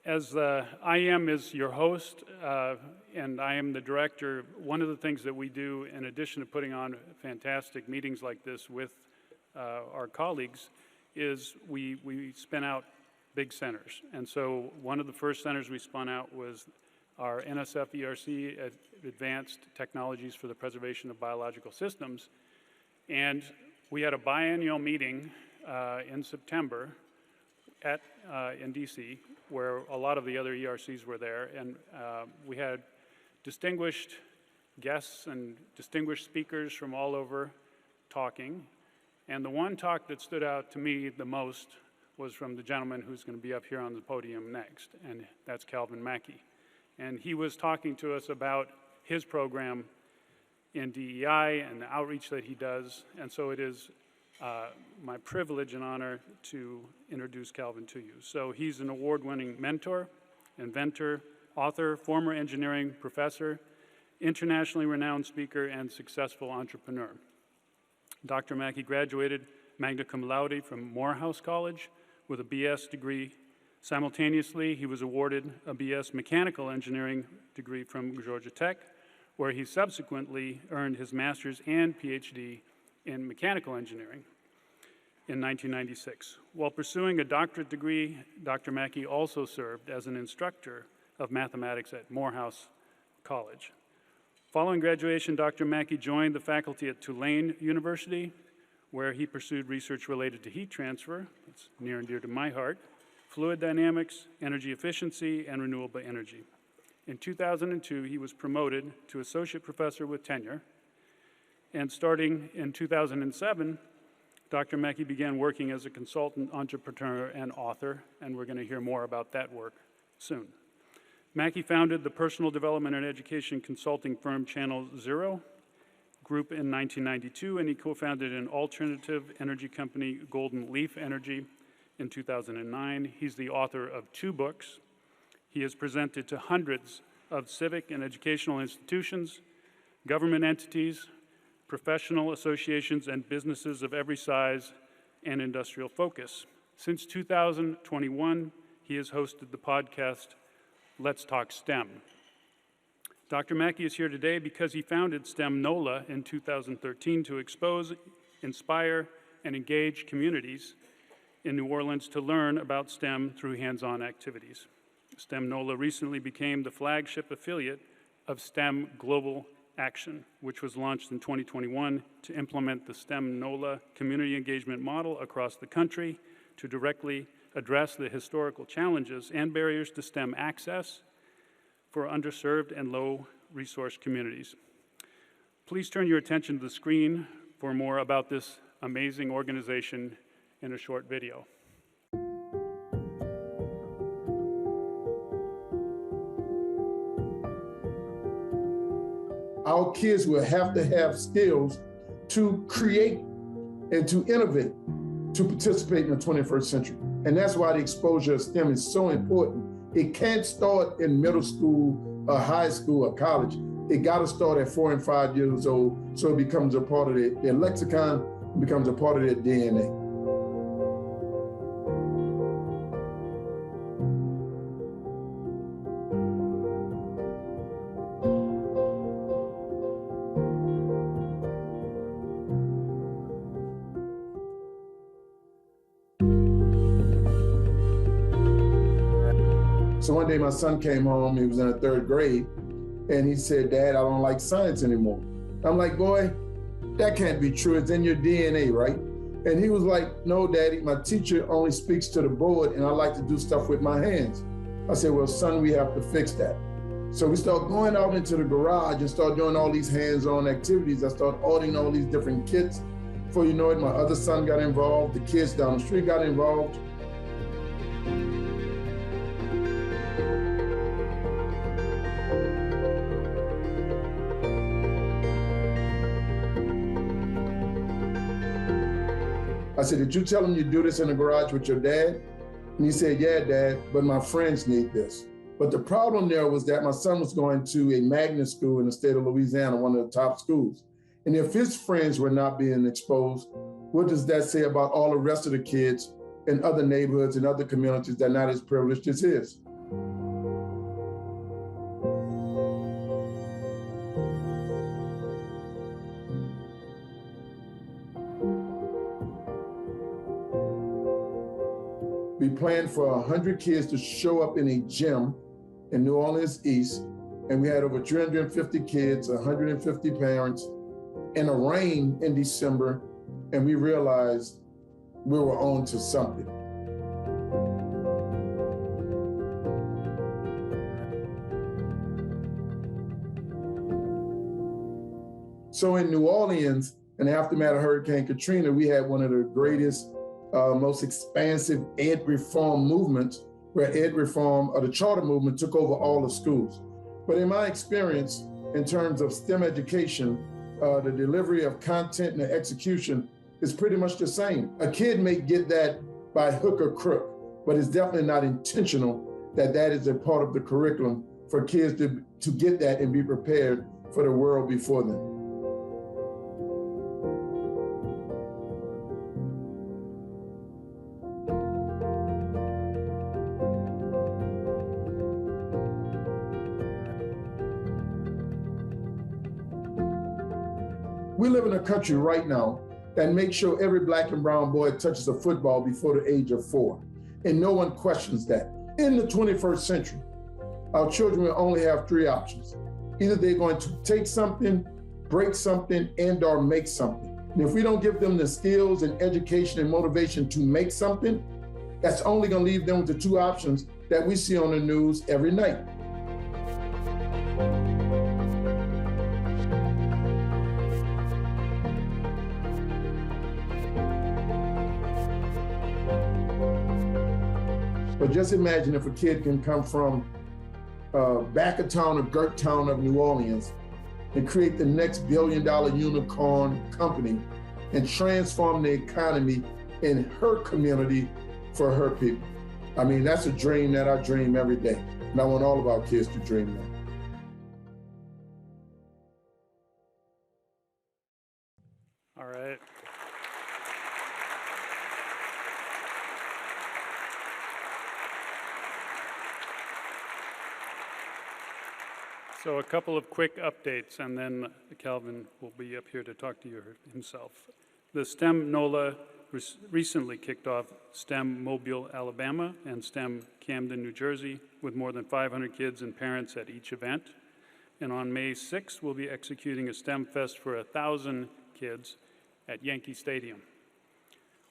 As I am is your host, and I am the director, one of the things that we do, in addition to putting on fantastic meetings like this with our colleagues, is we spin out big centers. And so one of the first centers we spun out was our NSF ERC, Advanced Technologies for the Preservation of Biological Systems. And we had a biennial meeting in September in DC, where a lot of the other ERCs were there, and we had distinguished guests and distinguished speakers from all over talking. And the one talk that stood out to me the most was from the gentleman who's going to be up here on the podium next, and that's Calvin Mackie. And he was talking to us about his program in DEI and the outreach that he does, and so it is my privilege and honor to introduce Calvin to you. So he's an award-winning mentor, inventor, author, former engineering professor, internationally renowned speaker, and successful entrepreneur. Dr. Mackie graduated magna cum laude from Morehouse College with a BS degree. Simultaneously, he was awarded a BS mechanical engineering degree from Georgia Tech, where he subsequently earned his master's and PhD in mechanical engineering in 1996. While pursuing a doctorate degree, Dr. Mackie also served as an instructor of mathematics at Morehouse College. Following graduation, Dr. Mackie joined the faculty at Tulane University, where he pursued research related to heat transfer, that's near and dear to my heart, fluid dynamics, energy efficiency, and renewable energy. In 2002, he was promoted to associate professor with tenure, and starting in 2007, Dr. Mackie began working as a consultant, entrepreneur, and author, and we're going to hear more about that work soon. Mackie founded the personal development and education consulting firm Channel Zero Group in 1992, and he co-founded an alternative energy company, Golden Leaf Energy, in 2009. He's the author of 2 books. He has presented to hundreds of civic and educational institutions, government entities, professional associations, and businesses of every size and industrial focus. Since 2021, he has hosted the podcast, Let's Talk STEM. Dr. Mackie is here today because he founded STEM Nola in 2013 to expose, inspire, and engage communities in New Orleans to learn about STEM through hands-on activities. STEM Nola recently became the flagship affiliate of STEM Global Action, which was launched in 2021 to implement the STEM NOLA community engagement model across the country to directly address the historical challenges and barriers to STEM access for underserved and low-resource communities. Please turn your attention to the screen for more about this amazing organization in a short video. Our kids will have to have skills to create and to innovate, to participate in the 21st century. And that's why the exposure of STEM is so important. It can't start in middle school, or high school, or college. It gotta start at 4 and 5 years old, so it becomes a part of their lexicon, becomes a part of their DNA. So one day my son came home, he was in the 3rd grade, and he said, "Dad, I don't like science anymore." I'm like, "Boy, that can't be true. It's in your DNA, right?" And he was like, "No, Daddy, my teacher only speaks to the board and I like to do stuff with my hands." I said, "Well, son, we have to fix that." So we start going out into the garage and start doing all these hands-on activities. I start ordering all these different kits. Before you know it, my other son got involved, the kids down the street got involved. I said, "Did you tell him you do this in the garage with your dad?" And he said, "Yeah, Dad, but my friends need this." But the problem there was that my son was going to a magnet school in the state of Louisiana, one of the top schools. And if his friends were not being exposed, what does that say about all the rest of the kids in other neighborhoods and other communities that are not as privileged as his? We planned for 100 kids to show up in a gym in New Orleans East, and we had over 350 kids, 150 parents, in a rain in December, and we realized we were on to something. So in New Orleans, in the aftermath of Hurricane Katrina, we had one of the greatest, most expansive ed reform movements, where ed reform, or the charter movement, took over all the schools. But in my experience, in terms of STEM education, the delivery of content and the execution is pretty much the same. A kid may get that by hook or crook, but it's definitely not intentional that that is a part of the curriculum for kids to get that and be prepared for the world before them. We live in a country right now that makes sure every Black and brown boy touches a football before the age of 4. And no one questions that. In the 21st century, our children will only have 3 options. Either they're going to take something, break something, and or make something. And if we don't give them the skills and education and motivation to make something, that's only going to leave them with the 2 options that we see on the news every night. But just imagine if a kid can come from back of town or girt town of New Orleans and create the next billion-dollar unicorn company and transform the economy in her community for her people. I mean, that's a dream that I dream every day. And I want all of our kids to dream that. All right. So a couple of quick updates, and then Calvin will be up here to talk to you himself. The STEM Nola recently kicked off STEM Mobile, Alabama, and STEM Camden, New Jersey, with more than 500 kids and parents at each event. And on May 6th, we'll be executing a STEM Fest for 1,000 kids at Yankee Stadium.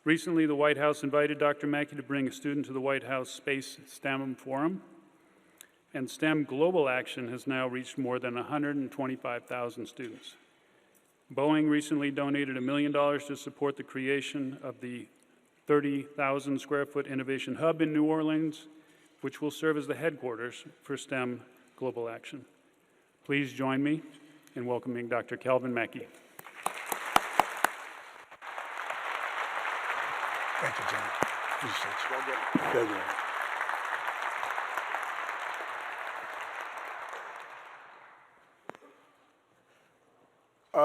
Recently, the White House invited Dr. Mackie to bring a student to the White House Space STEM Forum. And STEM Global Action has now reached more than 125,000 students. Boeing recently donated $1 million to support the creation of the 30,000 square foot innovation hub in New Orleans, which will serve as the headquarters for STEM Global Action. Please join me in welcoming Dr. Calvin Mackie. Thank you, John. Appreciate you. Thank you.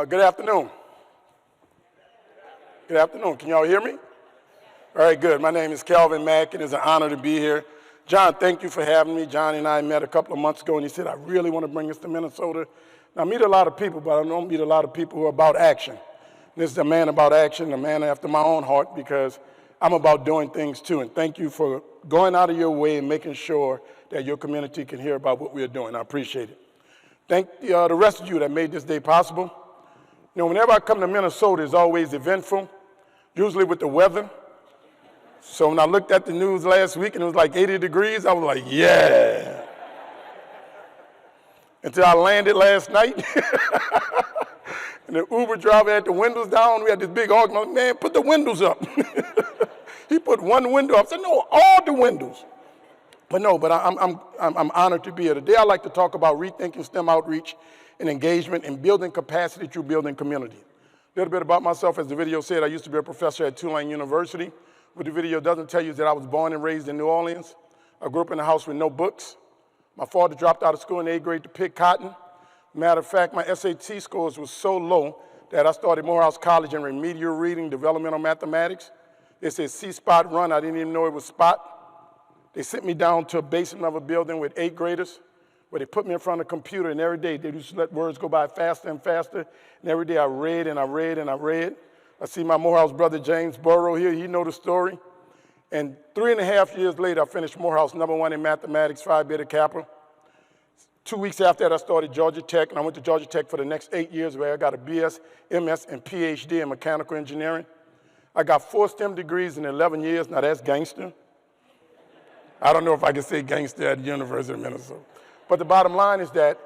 Good afternoon. Good afternoon. Can y'all hear me? All right, good. My name is Calvin Mackie. It is an honor to be here. John, thank you for having me. John and I met a couple of months ago, and he said, I really want to bring this to Minnesota. Now, I meet a lot of people, but I don't meet a lot of people who are about action. And this is a man about action, a man after my own heart, because I'm about doing things too. And thank you for going out of your way and making sure that your community can hear about what we're doing. I appreciate it. Thank the rest of you that made this day possible. You know, whenever I come to Minnesota, it's always eventful, usually with the weather. So when I looked at the news last week and it was like 80 degrees, I was like, yeah. Until I landed last night. And the Uber driver had the windows down. We had this big argument, man, put the windows up. He put one window up. I said, no, all the windows. But I'm honored to be here. Today I'd like to talk about rethinking STEM outreach and engagement and building capacity through building community. A little bit about myself, as the video said, I used to be a professor at Tulane University. What the video doesn't tell you is that I was born and raised in New Orleans. I grew up in a house with no books. My father dropped out of school in the 8th grade to pick cotton. Matter of fact, my SAT scores were so low that I started Morehouse College in remedial reading, developmental mathematics. They said C-spot run, I didn't even know it was spot. They sent me down to a basement of a building with 8th graders, where they put me in front of a computer, and every day they used to let words go by faster and faster, and every day I read and I read and I read. I see my Morehouse brother James Burrow here, he know the story. And 3.5 years later, I finished Morehouse #1 in mathematics, Phi Beta Kappa. 2 weeks after that, I started Georgia Tech, and I went to Georgia Tech for the next 8 years, where I got a BS, MS, and PhD in mechanical engineering. I got 4 STEM degrees in 11 years. Now that's gangster. I don't know if I can say gangster at the University of Minnesota. But the bottom line is that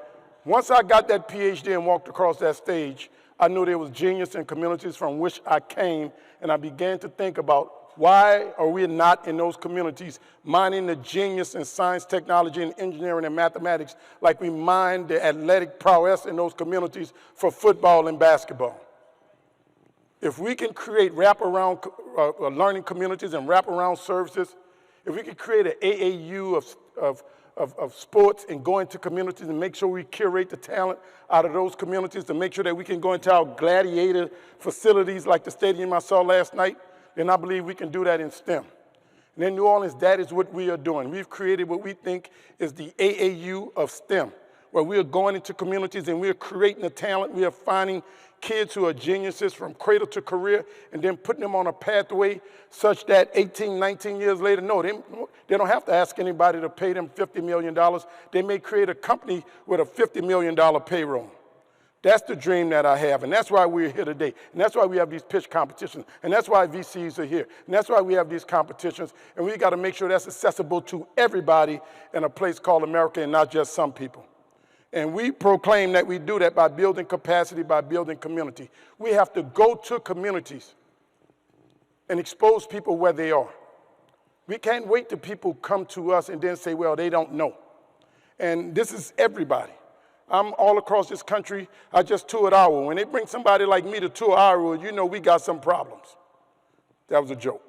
once I got that PhD and walked across that stage, I knew there was genius in communities from which I came, and I began to think about why are we not in those communities mining the genius in science, technology, and engineering and mathematics like we mine the athletic prowess in those communities for football and basketball. If we can create wraparound learning communities and wraparound services, if we can create an AAU of sports and go into communities and make sure we curate the talent out of those communities to make sure that we can go into our gladiator facilities like the stadium I saw last night, then I believe we can do that in STEM. And in New Orleans, that is what we are doing. We've created what we think is the AAU of STEM, where we are going into communities and we are creating the talent. We are finding kids who are geniuses from cradle to career and then putting them on a pathway such that 18, 19 years later, no, they don't have to ask anybody to pay them $50 million. They may create a company with a $50 million payroll. That's the dream that I have, and that's why we're here today. And that's why we have these pitch competitions, and that's why VCs are here. And that's why we have these competitions, and we got to make sure that's accessible to everybody in a place called America and not just some people. And we proclaim that we do that by building capacity, by building community. We have to go to communities and expose people where they are. We can't wait till people come to us and then say, well, they don't know. And this is everybody. I'm all across this country. I just toured Iowa. When they bring somebody like me to tour Iowa, you know we got some problems. That was a joke.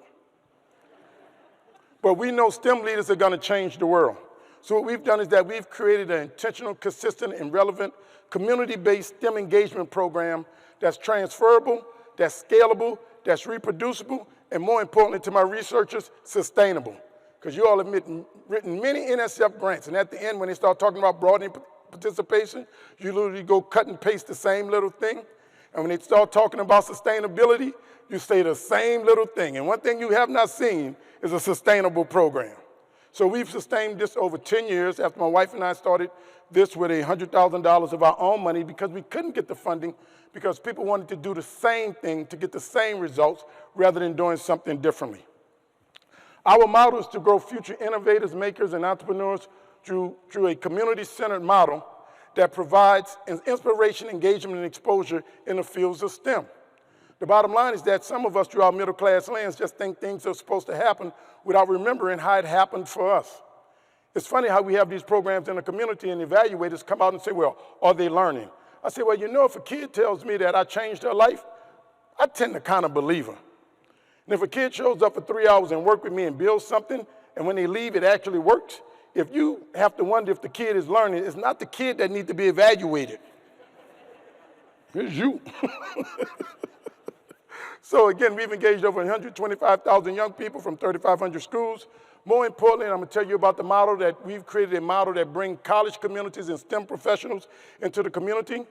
But we know STEM leaders are going to change the world. So what we've done is that we've created an intentional, consistent, and relevant community-based STEM engagement program that's transferable, that's scalable, that's reproducible, and more importantly to my researchers, sustainable. Because you all have written many NSF grants, and at the end when they start talking about broadening participation, you literally go cut and paste the same little thing. And when they start talking about sustainability, you say the same little thing. And one thing you have not seen is a sustainable program. So we've sustained this over 10 years after my wife and I started this with $100,000 of our own money because we couldn't get the funding because people wanted to do the same thing to get the same results rather than doing something differently. Our model is to grow future innovators, makers, and entrepreneurs through a community-centered model that provides inspiration, engagement, and exposure in the fields of STEM. The bottom line is that some of us, through our middle-class lens, just think things are supposed to happen without remembering how it happened for us. It's funny how we have these programs in the community and evaluators come out and say, well, are they learning? I say, well, you know, if a kid tells me that I changed their life, I tend to kind of believe her. And if a kid shows up for 3 hours and works with me and builds something, and when they leave, it actually works, if you have to wonder if the kid is learning, it's not the kid that needs to be evaluated. It's you. So again, we've engaged over 125,000 young people from 3,500 schools. More importantly, I'm going to tell you about the model that we've created, a model that brings college communities and STEM professionals into the community.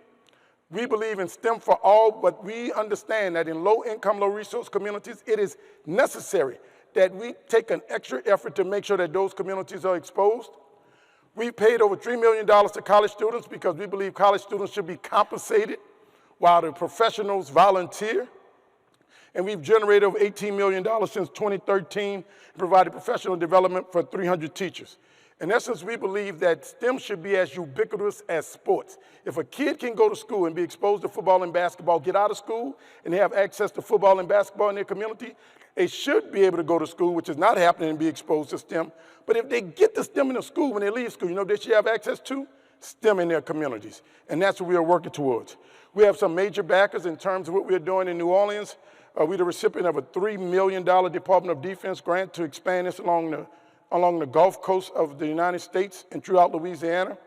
We believe in STEM for all, but we understand that in low-income, low-resource communities, it is necessary that we take an extra effort to make sure that those communities are exposed. We've paid over $3 million to college students because we believe college students should be compensated while the professionals volunteer. And we've generated over $18 million since 2013 and provided professional development for 300 teachers. In essence, we believe that STEM should be as ubiquitous as sports. If a kid can go to school and be exposed to football and basketball, get out of school, and they have access to football and basketball in their community, they should be able to go to school, which is not happening, and be exposed to STEM. But if they get the STEM in the school when they leave school, you know they should have access to? STEM in their communities. And that's what we are working towards. We have some major backers in terms of what we're doing in New Orleans. We're the recipient of a $3 million Department of Defense grant to expand this along the Gulf Coast of the United States and throughout Louisiana.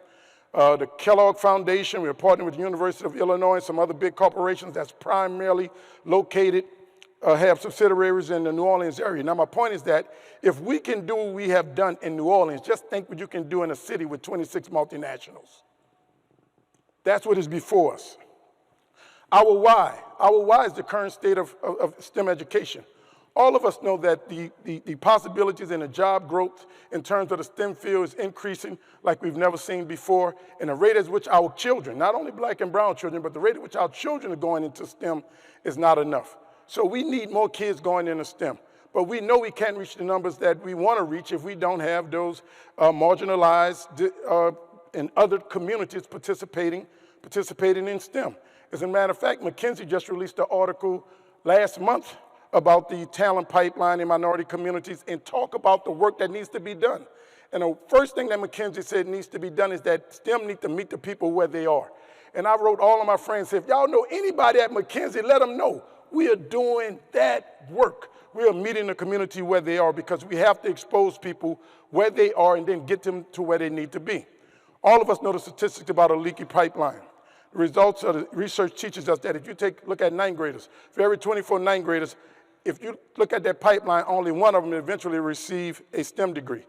The Kellogg Foundation, we're partnering with the University of Illinois and some other big corporations that's primarily located, have subsidiaries in the New Orleans area. Now, my point is that if we can do what we have done in New Orleans, just think what you can do in a city with 26 multinationals. That's what is before us. Our why is the current state of STEM education. All of us know that the possibilities and the job growth in terms of the STEM field is increasing like we've never seen before, and the rate at which our children, not only black and brown children, but the rate at which our children are going into STEM is not enough. So we need more kids going into STEM. But we know we can't reach the numbers that we want to reach if we don't have those marginalized and other communities participating in STEM. As a matter of fact, McKinsey just released an article last month about the talent pipeline in minority communities and talk about the work that needs to be done. And the first thing that McKinsey said needs to be done is that STEM need to meet the people where they are. And I wrote all of my friends, if y'all know anybody at McKinsey, let them know. We are doing that work. We are meeting the community where they are because we have to expose people where they are and then get them to where they need to be. All of us know the statistics about a leaky pipeline. The results of the research teaches us that if you look at ninth graders, for every 24 ninth graders, if you look at that pipeline, only one of them eventually receive a STEM degree.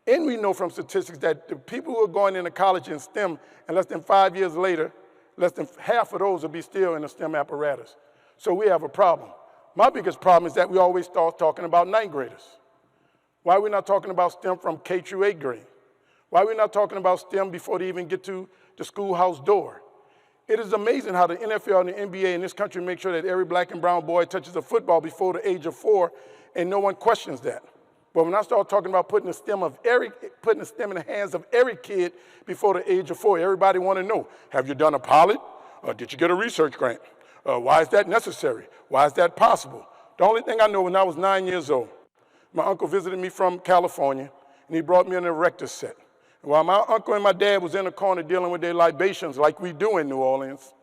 And we know from statistics that the people who are going into college in STEM, and less than 5 years later, less than half of those will be still in the STEM apparatus. So we have a problem. My biggest problem is that we always start talking about ninth graders. Why are we not talking about STEM from K through 8th grade? Why are we not talking about STEM before they even get to the schoolhouse door? It is amazing how the NFL and the NBA in this country make sure that every black and brown boy touches a football before the age of 4, and no one questions that. But when I start talking about putting the STEM in the hands of every kid before the age of 4, everybody want to know, have you done a pilot? Or did you get a research grant? Why is that necessary? Why is that possible? The only thing I know, when I was 9 years old, my uncle visited me from California, and he brought me an erector set. While my uncle and my dad was in the corner dealing with their libations like we do in New Orleans,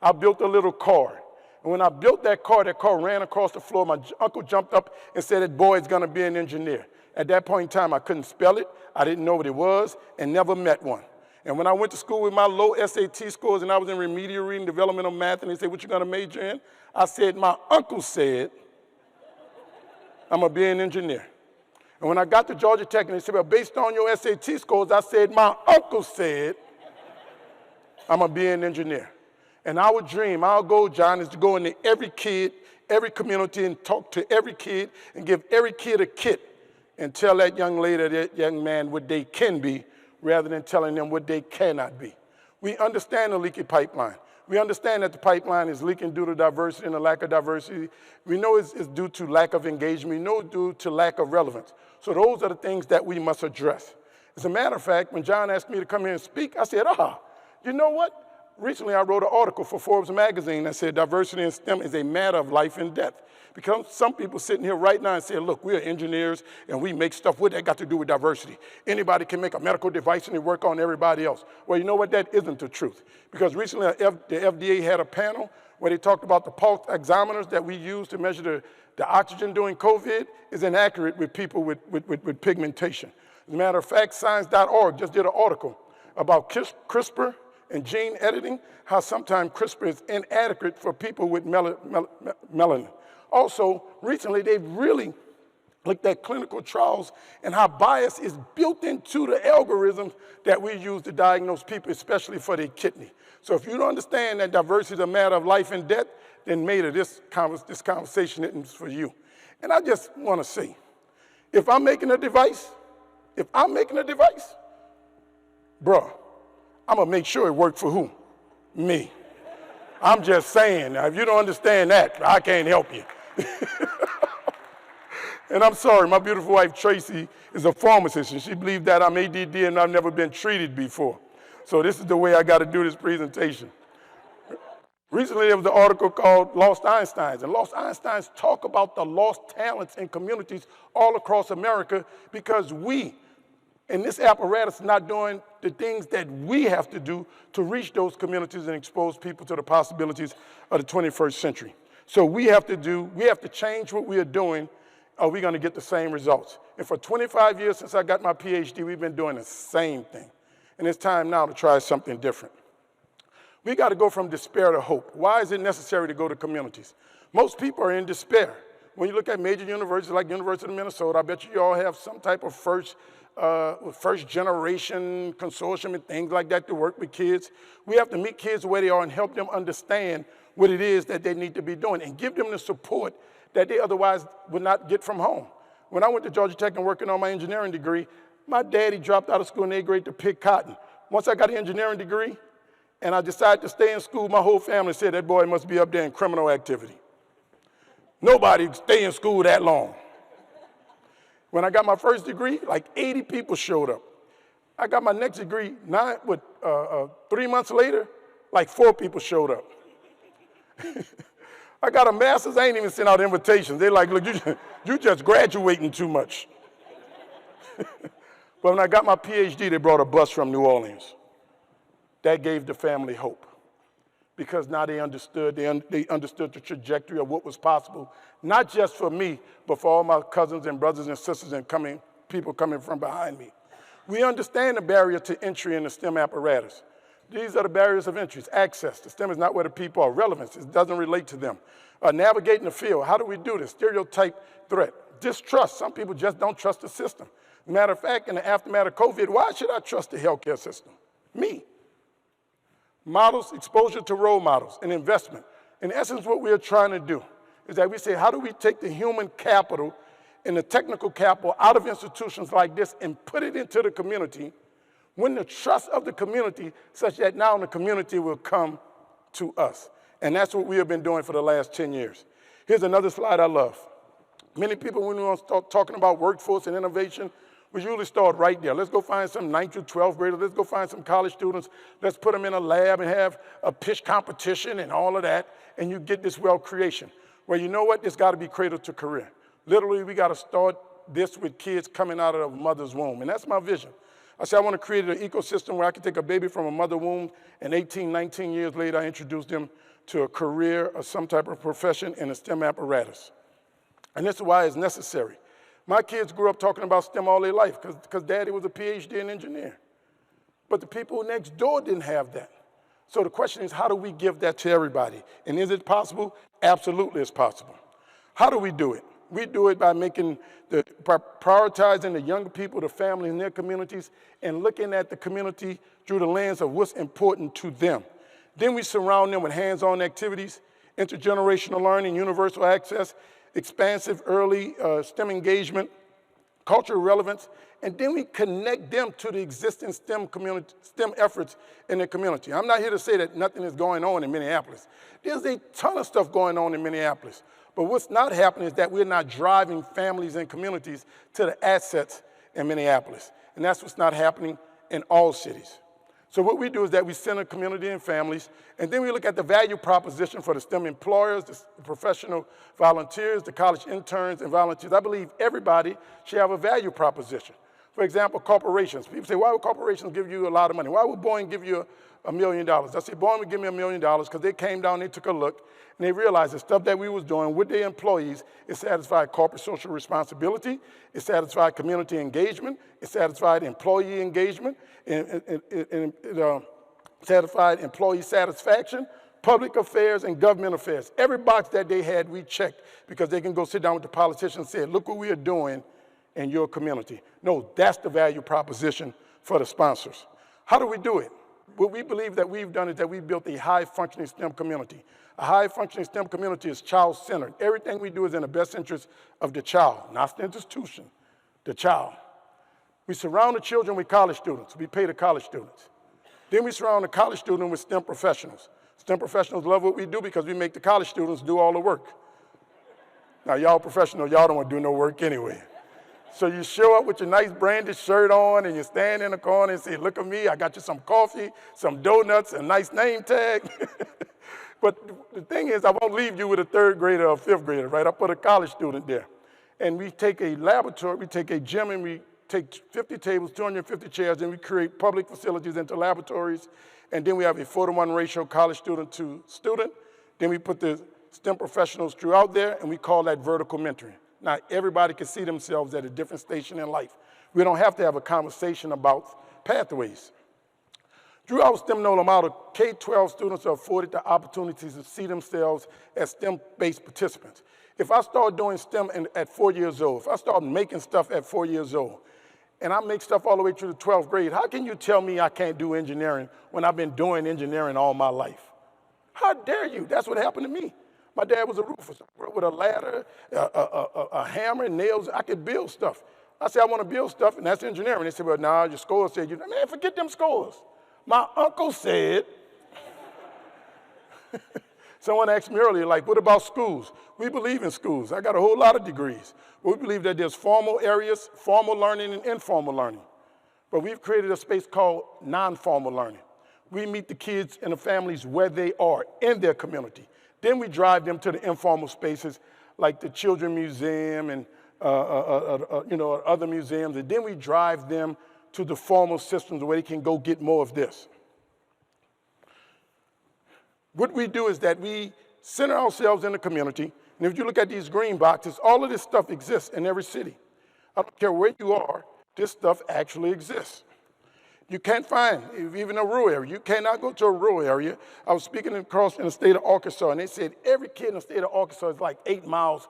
I built a little car. And when I built that car ran across the floor. My uncle jumped up and said, that boy is going to be an engineer. At that point in time, I couldn't spell it. I didn't know what it was and never met one. And when I went to school with my low SAT scores and I was in remedial reading, developmental math, and they said, what you going to major in? I said, my uncle said, I'm going to be an engineer. And when I got to Georgia Tech, and they said, well, based on your SAT scores, I said, my uncle said, I'm going to be an engineer. And our dream, our goal, John, is to go into every kid, every community, and talk to every kid, and give every kid a kit, and tell that young lady, that young man, what they can be, rather than telling them what they cannot be. We understand the leaky pipeline. We understand that the pipeline is leaking due to diversity and a lack of diversity. We know it's due to lack of engagement. We know it's due to lack of relevance. So those are the things that we must address. As a matter of fact, when John asked me to come here and speak, I said, you know what? Recently, I wrote an article for Forbes magazine that said diversity in STEM is a matter of life and death. Because some people sitting here right now and say, look, we're engineers and we make stuff. What that got to do with diversity? Anybody can make a medical device and they work on everybody else. Well, you know what? That isn't the truth. Because recently, the FDA had a panel where they talked about the pulse oximeters that we use to measure the oxygen during COVID is inaccurate with people with pigmentation. As a matter of fact, science.org just did an article about CRISPR and gene editing, how sometimes CRISPR is inadequate for people with melanin. Also, recently, they've really looked at clinical trials and how bias is built into the algorithms that we use to diagnose people, especially for their kidney. So if you don't understand that diversity is a matter of life and death, then maybe this conversation isn't for you. And I just want to say, if I'm making a device, bruh, I'm going to make sure it works for who? Me. I'm just saying, now, if you don't understand that, I can't help you. And I'm sorry, my beautiful wife, Tracy, is a pharmacist, and she believes that I'm ADD and I've never been treated before. So this is the way I got to do this presentation. Recently, there was an article called Lost Einsteins, and Lost Einsteins talk about the lost talents in communities all across America because we, in this apparatus, is not doing the things that we have to do to reach those communities and expose people to the possibilities of the 21st century. So we have to change what we are doing, or we're going to get the same results. And for 25 years since I got my PhD, we've been doing the same thing. And it's time now to try something different. We got to go from despair to hope. Why is it necessary to go to communities? Most people are in despair. When you look at major universities like University of Minnesota, I bet you all have some type of first generation consortium and things like that to work with kids. We have to meet kids where they are and help them understand what it is that they need to be doing and give them the support that they otherwise would not get from home. When I went to Georgia Tech and working on my engineering degree, my daddy dropped out of school in 8th grade to pick cotton. Once I got an engineering degree and I decided to stay in school, my whole family said that boy must be up there in criminal activity. Nobody stay in school that long. When I got my first degree, like 80 people showed up. I got my next degree 3 months later, like 4 people showed up. I got a master's, I ain't even sent out invitations. They're like, look, you just graduating too much. But when I got my PhD, they brought a bus from New Orleans. That gave the family hope. Because now they understood the trajectory of what was possible, not just for me, but for all my cousins and brothers and sisters and people coming from behind me. We understand the barrier to entry in the STEM apparatus. These are the barriers of entry. Access. The STEM is not where the people are. Relevance. It doesn't relate to them. Navigating the field. How do we do this? Stereotype threat. Distrust. Some people just don't trust the system. Matter of fact, in the aftermath of COVID, why should I trust the healthcare system? Me. Models, exposure to role models, and investment. In essence, what we are trying to do is that we say, how do we take the human capital and the technical capital out of institutions like this and put it into the community, win the trust of the community such that now the community will come to us. And that's what we have been doing for the last 10 years. Here's another slide I love. Many people, when we want to start talking about workforce and innovation, we usually start right there. Let's go find some 9th through 12th graders. Let's go find some college students. Let's put them in a lab and have a pitch competition and all of that, and you get this wealth creation. Well, you know what? It's got to be cradle to career. Literally, we got to start this with kids coming out of a mother's womb, and that's my vision. I said I want to create an ecosystem where I can take a baby from a mother womb, and 18, 19 years later, I introduce them to a career or some type of profession in a STEM apparatus. And this is why it's necessary. My kids grew up talking about STEM all their life because daddy was a PhD in engineer. But the people next door didn't have that. So the question is, how do we give that to everybody? And is it possible? Absolutely it's possible. How do we do it? We do it by prioritizing the young people, the families in their communities, and looking at the community through the lens of what's important to them. Then we surround them with hands-on activities, intergenerational learning, universal access, expansive early STEM engagement, cultural relevance, and then we connect them to the existing STEM efforts in the community. I'm not here to say that nothing is going on in Minneapolis. There's a ton of stuff going on in Minneapolis. But what's not happening is that we're not driving families and communities to the assets in Minneapolis. And that's what's not happening in all cities. So what we do is that we center community and families, and then we look at the value proposition for the STEM employers, the professional volunteers, the college interns and volunteers. I believe everybody should have a value proposition. For example, corporations. People say, why would corporations give you a lot of money? Why would Boeing give you $1 million? I say, Boeing would give me $1 million because they came down, they took a look, and they realized the stuff that we was doing with their employees, it satisfied corporate social responsibility, it satisfied community engagement, it satisfied employee engagement, it satisfied employee satisfaction, public affairs, and government affairs. Every box that they had, we checked because they can go sit down with the politicians and say, look what we are doing in your community. No, that's the value proposition for the sponsors. How do we do it? What we believe that we've done is that we built a high-functioning STEM community. A high-functioning STEM community is child-centered. Everything we do is in the best interest of the child, not the institution, the child. We surround the children with college students. We pay the college students. Then we surround the college student with STEM professionals. STEM professionals love what we do because we make the college students do all the work. Now, y'all professionals, y'all don't want to do no work anyway. So you show up with your nice branded shirt on and you stand in the corner and say, look at me, I got you some coffee, some donuts, a nice name tag. But the thing is, I won't leave you with a 3rd grader or a 5th grader, right? I put a college student there. And we take a laboratory, we take a gym, and we take 50 tables, 250 chairs, and we create public facilities into laboratories. And then we have a 4-to-1 ratio college student to student. Then we put the STEM professionals throughout there, and we call that vertical mentoring. Now, everybody can see themselves at a different station in life. We don't have to have a conversation about pathways. Through our STEM Nola model, K-12 students are afforded the opportunities to see themselves as STEM-based participants. If I start doing STEM at 4 years old, if I start making stuff at 4 years old, and I make stuff all the way through the 12th grade, how can you tell me I can't do engineering when I've been doing engineering all my life? How dare you? That's what happened to me. My dad was a roofer. So with a ladder, a hammer, and nails, I could build stuff. I said, I want to build stuff, and that's engineering. They said, well, nah, your scores said, man, forget them scores. My uncle said, someone asked me earlier, like, what about schools? We believe in schools. I got a whole lot of degrees. But we believe that there's formal areas, formal learning, and informal learning. But we've created a space called non-formal learning. We meet the kids and the families where they are in their community. Then we drive them to the informal spaces like the Children's Museum and other museums. And then we drive them to the formal systems where they can go get more of this. What we do is that we center ourselves in the community. And if you look at these green boxes, all of this stuff exists in every city. I don't care where you are, this stuff actually exists. You can't find, even a rural area, you cannot go to a rural area. I was speaking across in the state of Arkansas, and they said every kid in the state of Arkansas is like 8 miles,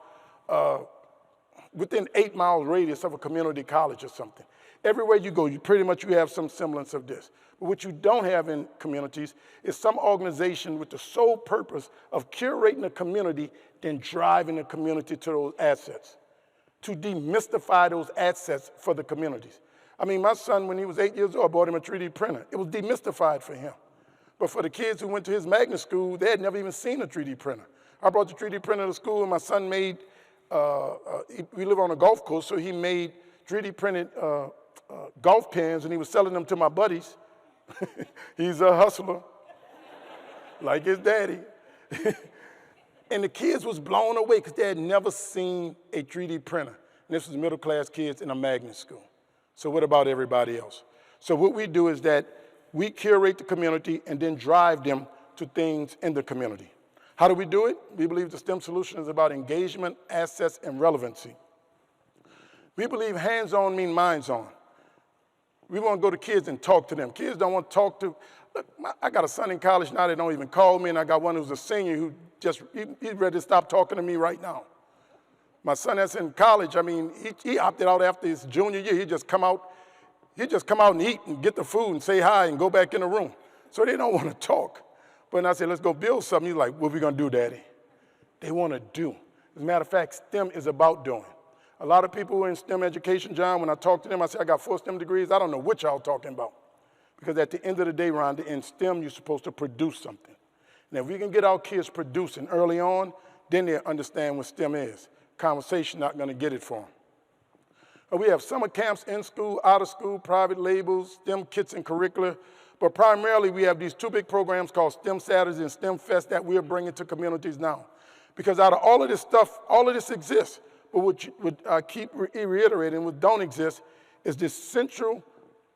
within 8 miles radius of a community college or something. Everywhere you go, you have some semblance of this. But what you don't have in communities is some organization with the sole purpose of curating a community, then driving the community to those assets, to demystify those assets for the communities. I mean, my son, when he was 8 years old, I bought him a 3D printer. It was demystified for him. But for the kids who went to his magnet school, they had never even seen a 3D printer. I brought the 3D printer to school, and my son made, we live on a golf course, so he made 3D printed golf pins, and he was selling them to my buddies. He's a hustler, like his daddy. And the kids was blown away because they had never seen a 3D printer. And this was middle-class kids in a magnet school. So what about everybody else? So what we do is that we curate the community and then drive them to things in the community. How do we do it? We believe the STEM solution is about engagement, assets, and relevancy. We believe hands-on mean minds-on. We want to go to kids and talk to them. Kids don't want to talk to, look, I got a son in college now that don't even call me, and I got one who's a senior who he's ready to stop talking to me right now. My son that's in college, I mean, he opted out after his junior year. He just come out and eat and get the food and say hi and go back in the room. So they don't want to talk. But when I said, let's go build something, he's like, what are we going to do, Daddy? They want to do. As a matter of fact, STEM is about doing. A lot of people who are in STEM education, John, when I talk to them, I say, I got 4 STEM degrees. I don't know what y'all talking about. Because at the end of the day, Rhonda, in STEM, you're supposed to produce something. And if we can get our kids producing early on, then they'll understand what STEM is. Conversation not going to get it for them. We have summer camps in school, out of school, private labels, STEM kits and curricula. But primarily, we have these 2 big programs called STEM Saturdays and STEM Fest that we're bringing to communities now. Because out of all of this stuff, all of this exists. But what I keep reiterating, what don't exist, is this central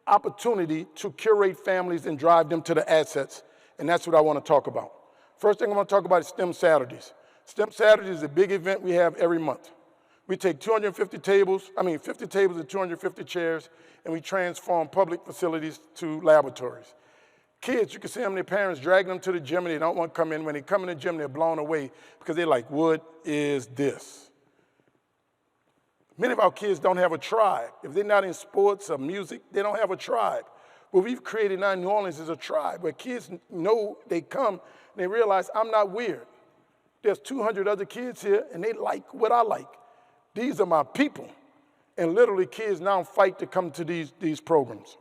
opportunity to curate families and drive them to the assets. And that's what I want to talk about. First thing I want to talk about is STEM Saturdays. STEM Saturdays is a big event we have every month. We take 50 tables and 250 chairs, and we transform public facilities to laboratories. Kids, you can see them, their parents dragging them to the gym, and they don't want to come in. When they come in the gym, they're blown away because they're like, what is this? Many of our kids don't have a tribe. If they're not in sports or music, they don't have a tribe. What we've created now in New Orleans is a tribe where kids know they come and they realize I'm not weird. There's 200 other kids here, and they like what I like. These are my people. And literally, kids now fight to come to these programs.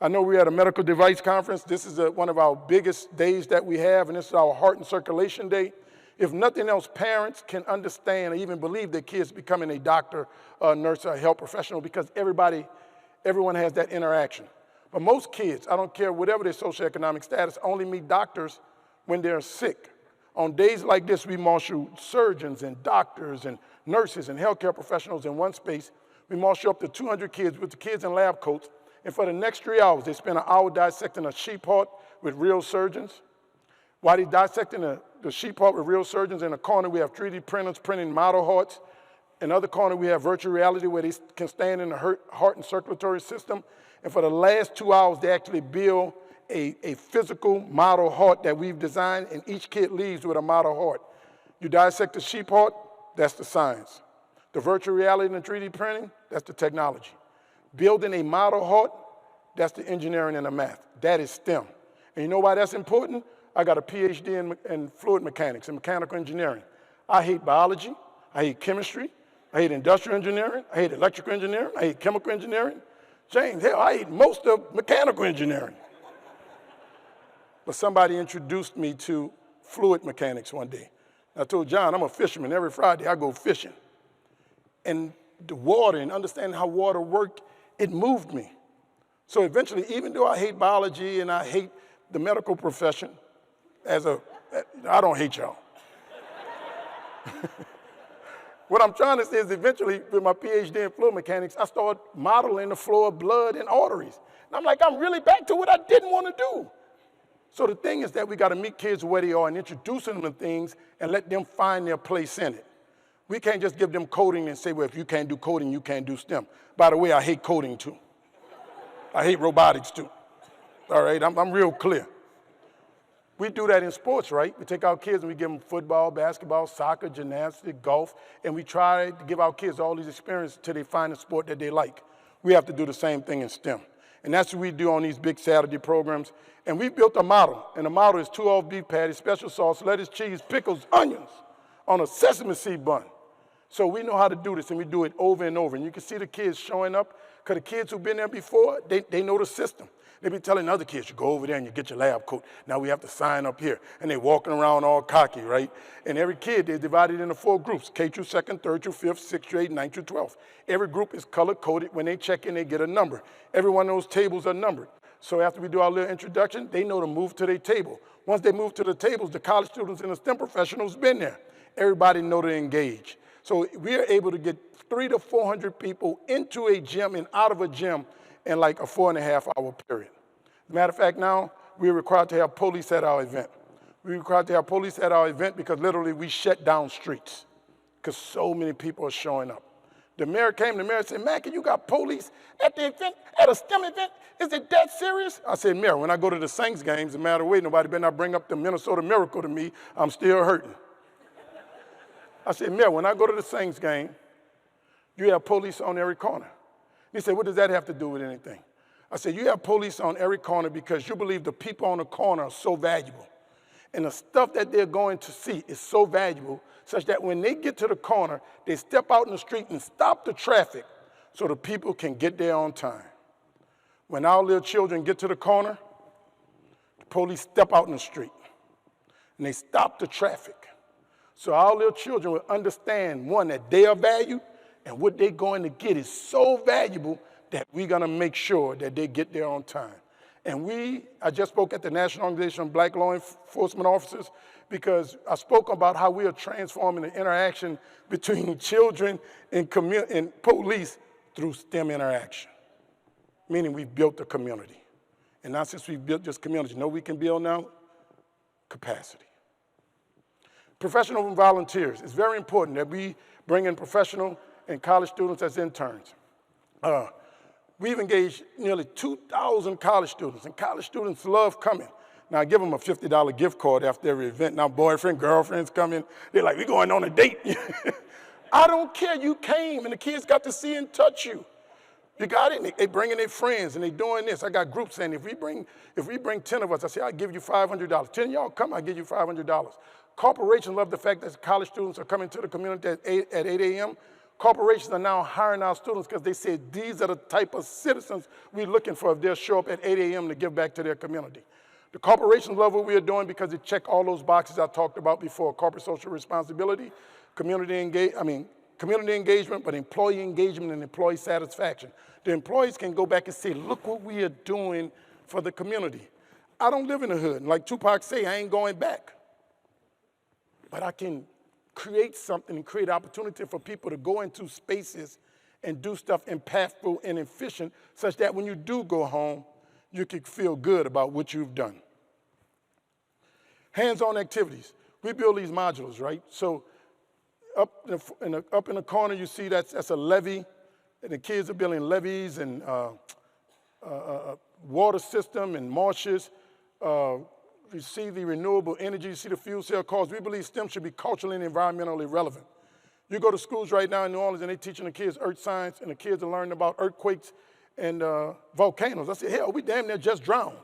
I know we're at a medical device conference. This is one of our biggest days that we have, and this is our Heart and Circulation Day. If nothing else, parents can understand or even believe their kids becoming a doctor, a nurse, or a health professional because everyone has that interaction. But most kids, I don't care whatever their socioeconomic status, only meet doctors when they're sick. On days like this, we marshal surgeons and doctors and nurses and healthcare professionals in one space. We marshal up to 200 kids with the kids in lab coats. And for the next 3 hours, they spend an hour dissecting a sheep heart with real surgeons. While they're dissecting the sheep heart with real surgeons, in a corner we have 3D printers printing model hearts. In the other corner, we have virtual reality where they can stand in the heart and circulatory system. And for the last 2 hours, they actually build a physical model heart that we've designed, and each kid leaves with a model heart. You dissect the sheep heart, that's the science. The virtual reality and the 3D printing, that's the technology. Building a model heart, that's the engineering and the math. That is STEM. And you know why that's important? I got a PhD in fluid mechanics and mechanical engineering. I hate biology. I hate chemistry. I hate industrial engineering. I hate electrical engineering. I hate chemical engineering. James, hell, I hate most of mechanical engineering. But somebody introduced me to fluid mechanics one day. I told John, I'm a fisherman. Every Friday I go fishing. And the water and understanding how water worked, it moved me. So eventually, even though I hate biology and I hate the medical profession, I don't hate y'all. What I'm trying to say is eventually, with my PhD in fluid mechanics, I started modeling the flow of blood and arteries. And I'm like, I'm really back to what I didn't want to do. So the thing is that we got to meet kids where they are and introduce them to things and let them find their place in it. We can't just give them coding and say, well, if you can't do coding, you can't do STEM. By the way, I hate coding too. I hate robotics too. All right, I'm real clear. We do that in sports, right? We take our kids and we give them football, basketball, soccer, gymnastics, golf, and we try to give our kids all these experiences until they find a sport that they like. We have to do the same thing in STEM. And that's what we do on these big Saturday programs. And we built a model, and the model is 2 off beef patties, special sauce, lettuce, cheese, pickles, onions on a sesame seed bun. So we know how to do this, and we do it over and over. And you can see the kids showing up, because the kids who've been there before, they know the system. They be telling other kids, you go over there and you get your lab coat. Now we have to sign up here. And they're walking around all cocky, right? And every kid, they're divided into 4 groups, K through 2nd, 3rd through 5th, 6th through 8th, 9th through 12th. Every group is color-coded. When they check in, they get a number. Every one of those tables are numbered. So after we do our little introduction, they know to move to their table. Once they move to the tables, the college students and the STEM professionals been there. Everybody know to engage. So we are able to get 300 to 400 people into a gym and out of a gym in like a 4.5-hour period. As a matter of fact, now we're required to have police at our event. We're required to have police at our event because literally we shut down streets because so many people are showing up. The mayor came, the mayor said, Mackie, you got police at the event, at a STEM event? Is it that serious? I said, Mayor, when I go to the Saints games, no matter what, nobody better not bring up the Minnesota Miracle to me. I'm still hurting. I said, Mayor, when I go to the Saints game, you have police on every corner. He said, what does that have to do with anything? I said, you have police on every corner because you believe the people on the corner are so valuable. And the stuff that they're going to see is so valuable such that when they get to the corner, they step out in the street and stop the traffic so the people can get there on time. When our little children get to the corner, the police step out in the street and they stop the traffic. So our little children will understand, one, that they are valued and what they're going to get is so valuable that we're going to make sure that they get there on time. And I just spoke at the National Organization of Black Law Enforcement Officers because I spoke about how we are transforming the interaction between children and police through STEM interaction, meaning we've built a community. And not since we've built this community, you know we can build now? Capacity. Professional volunteers. It's very important that we bring in professional and college students as interns. We've engaged nearly 2,000 college students, and college students love coming. Now, I give them a $50 gift card after every event. Now, boyfriend, girlfriends come in. They're like, we're going on a date. I don't care. You came, and the kids got to see and touch you. You got it? They bringing their friends, and they doing this. I got groups saying, if we bring 10 of us, I say, I'll give you $500. 10 of y'all come, I'll give you $500. Corporations love the fact that college students are coming to the community at 8 a.m. Corporations are now hiring our students because they say these are the type of citizens we're looking for if they'll show up at 8 a.m. to give back to their community. The corporations love what we are doing because they check all those boxes I talked about before: corporate social responsibility, community engagement, but employee engagement and employee satisfaction. The employees can go back and say, look what we are doing for the community. I don't live in the hood, and like Tupac say, I ain't going back. But I can create something and create opportunity for people to go into spaces and do stuff impactful and efficient such that when you do go home, you can feel good about what you've done. Hands-on activities. We build these modules, right? So up in the corner, you see that's a levee, and the kids are building levees and water system and marshes. You see the renewable energy, you see the fuel cell cars. We believe STEM should be culturally and environmentally relevant. You go to schools right now in New Orleans and they're teaching the kids earth science, and the kids are learning about earthquakes and volcanoes. I said, hell, we damn near just drowned.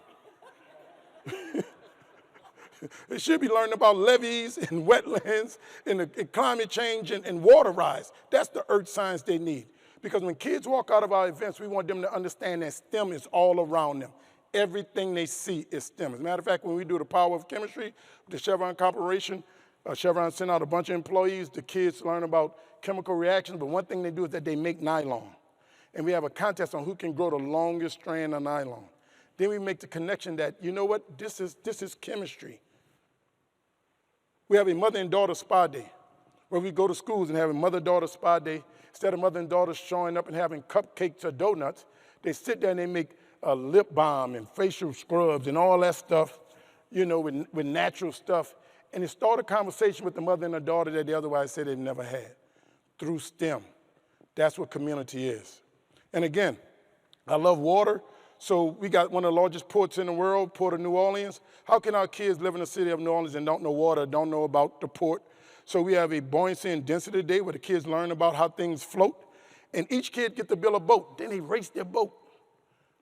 They should be learning about levees and wetlands and climate change and water rise. That's the earth science they need. Because when kids walk out of our events, we want them to understand that STEM is all around them. Everything they see is STEM. As a matter of fact, when we do the power of chemistry, the Chevron Corporation, Chevron sent out a bunch of employees. The kids learn about chemical reactions, but one thing they do is that they make nylon. And we have a contest on who can grow the longest strand of nylon. Then we make the connection that, you know what, this is chemistry. We have a mother and daughter spa day, where we go to schools and have a mother-daughter spa day. Instead of mother and daughter showing up and having cupcakes or donuts, they sit there and they make a lip balm and facial scrubs and all that stuff, you know, with natural stuff. And it started a conversation with the mother and the daughter that they otherwise said they never had through STEM. That's what community is. And again, I love water. So we got one of the largest ports in the world, Port of New Orleans. How can our kids live in the city of New Orleans and don't know water, don't know about the port? So we have a buoyancy and density day where the kids learn about how things float. And each kid gets to build a boat. Then they race their boat.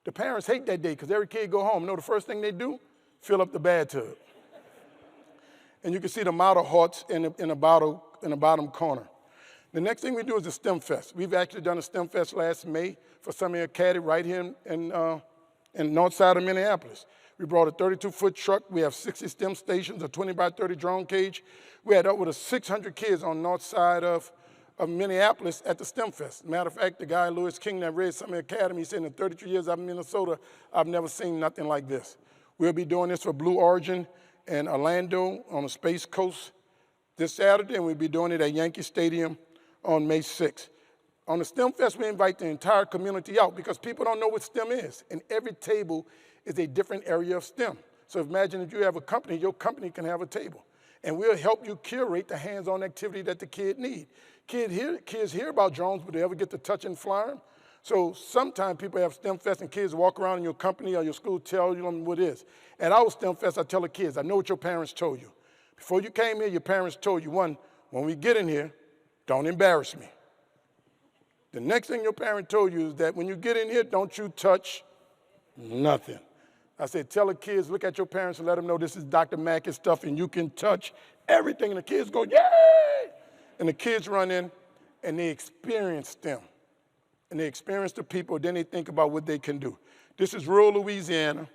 The parents hate that day because every kid go home. You know the first thing they do? Fill up the bathtub. And you can see the model hearts in the bottom corner. The next thing we do is the STEM Fest. We've actually done a STEM Fest last May for Summer Academy right here in north side of Minneapolis. We brought a 32-foot truck. We have 60 STEM stations, a 20 by 30 drone cage. We had upward of 600 kids on north side of Minneapolis at the STEM Fest. Matter of fact, the guy, Lewis King, that read Summer Academy, said in 32 years I'm in Minnesota, I've never seen nothing like this. We'll be doing this for Blue Origin and Orlando on the Space Coast this Saturday, and we'll be doing it at Yankee Stadium on May 6th. On the STEM Fest, we invite the entire community out because people don't know what STEM is, and every table is a different area of STEM. So imagine if you have a company, your company can have a table, and we'll help you curate the hands-on activity that the kid need. Kids hear about drones, but they ever get to touch and fly them? So sometimes people have STEM Fest and kids walk around in your company or your school tell them what it is. At our STEM Fest, I tell the kids, I know what your parents told you. Before you came here, your parents told you, one, when we get in here, don't embarrass me. The next thing your parent told you is that when you get in here, don't you touch nothing. I said, tell the kids, look at your parents and let them know this is Dr. Mackie's stuff and you can touch everything. And the kids go, yay! And the kids run in and they experience STEM. And they experience the people, then they think about what they can do. This is rural Louisiana.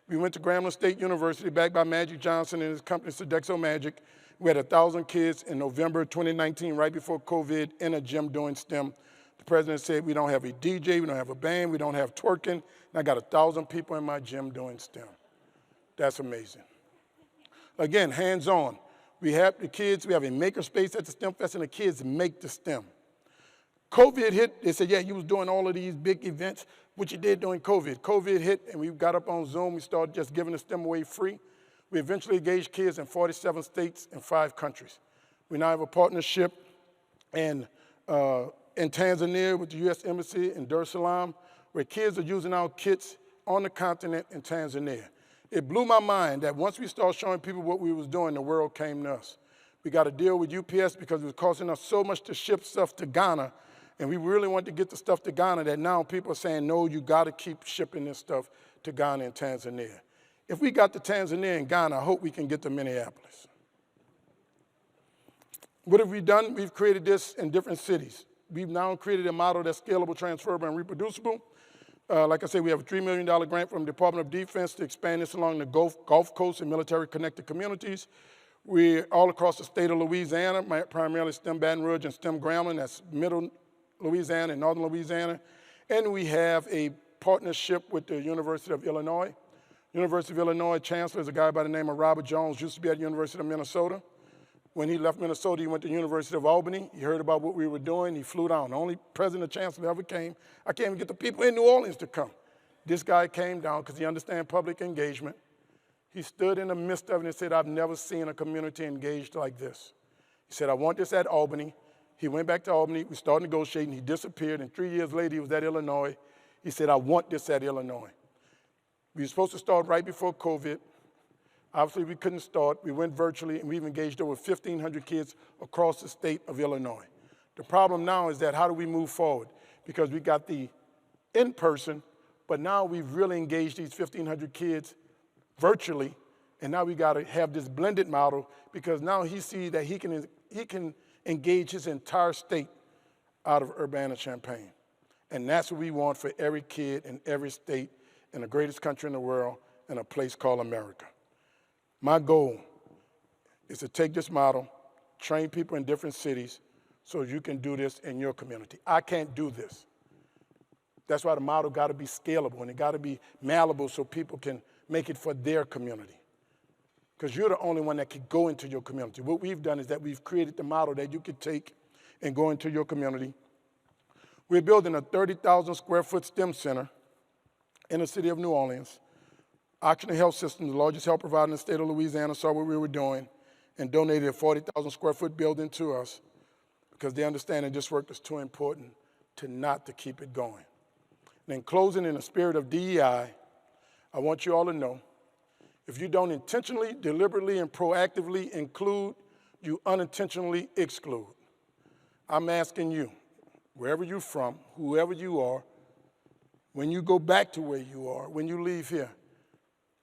We went to Grambling State University, backed by Magic Johnson and his company, Sodexo Magic. We had 1,000 kids in November 2019, right before COVID, in a gym doing STEM. The president said, we don't have a DJ, we don't have a band, we don't have twerking, and I got 1,000 people in my gym doing STEM. That's amazing. Again, hands-on. We have the kids, we have a maker space at the STEM Fest, and the kids make the STEM. COVID hit, they said, yeah, you was doing all of these big events, which you did during COVID. COVID hit, and we got up on Zoom. We started just giving the STEM away free. We eventually engaged kids in 47 states and 5 countries. We now have a partnership in Tanzania with the U.S. Embassy in Dar es Salaam, where kids are using our kits on the continent in Tanzania. It blew my mind that once we started showing people what we was doing, the world came to us. We got a deal with UPS because it was costing us so much to ship stuff to Ghana, and we really wanted to get the stuff to Ghana that now people are saying, no, you got to keep shipping this stuff to Ghana and Tanzania. If we got to Tanzania and Ghana, I hope we can get to Minneapolis. What have we done? We've created this in different cities. We've now created a model that's scalable, transferable, and reproducible. Like I said, we have a $3 million grant from the Department of Defense to expand this along the Gulf Coast and military-connected communities. We're all across the state of Louisiana, primarily STEM Baton Rouge and STEM Grambling, that's middle Louisiana and northern Louisiana. And we have a partnership with the University of Illinois. University of Illinois chancellor is a guy by the name of Robert Jones, used to be at the University of Minnesota. When he left Minnesota, he went to the University of Albany. He heard about what we were doing. He flew down. The only president or chancellor ever came. I can't even get the people in New Orleans to come. This guy came down because he understands public engagement. He stood in the midst of it and said, I've never seen a community engaged like this. He said, I want this at Albany. He went back to Albany. We started negotiating. He disappeared. And 3 years later, he was at Illinois. He said, I want this at Illinois. We were supposed to start right before COVID. Obviously, we couldn't start. We went virtually, and we've engaged over 1,500 kids across the state of Illinois. The problem now is that how do we move forward? Because we got the in-person, but now we've really engaged these 1,500 kids virtually, And now we got to have this blended model because now he sees that he can engage his entire state out of Urbana-Champaign. And that's what we want for every kid in every state in the greatest country in the world in a place called America. My goal is to take this model, train people in different cities so you can do this in your community. I can't do this. That's why the model got to be scalable and it got to be malleable so people can make it for their community. Because you're the only one that can go into your community. What we've done is that we've created the model that you could take and go into your community. We're building a 30,000 square foot STEM center in the city of New Orleans. Oxygen Health System, the largest health provider in the state of Louisiana, saw what we were doing and donated a 40,000 square foot building to us because they understand that this work is too important to keep it going. And in closing, in the spirit of DEI, I want you all to know, if you don't intentionally, deliberately, and proactively include, you unintentionally exclude. I'm asking you, wherever you're from, whoever you are, when you go back to where you are, when you leave here,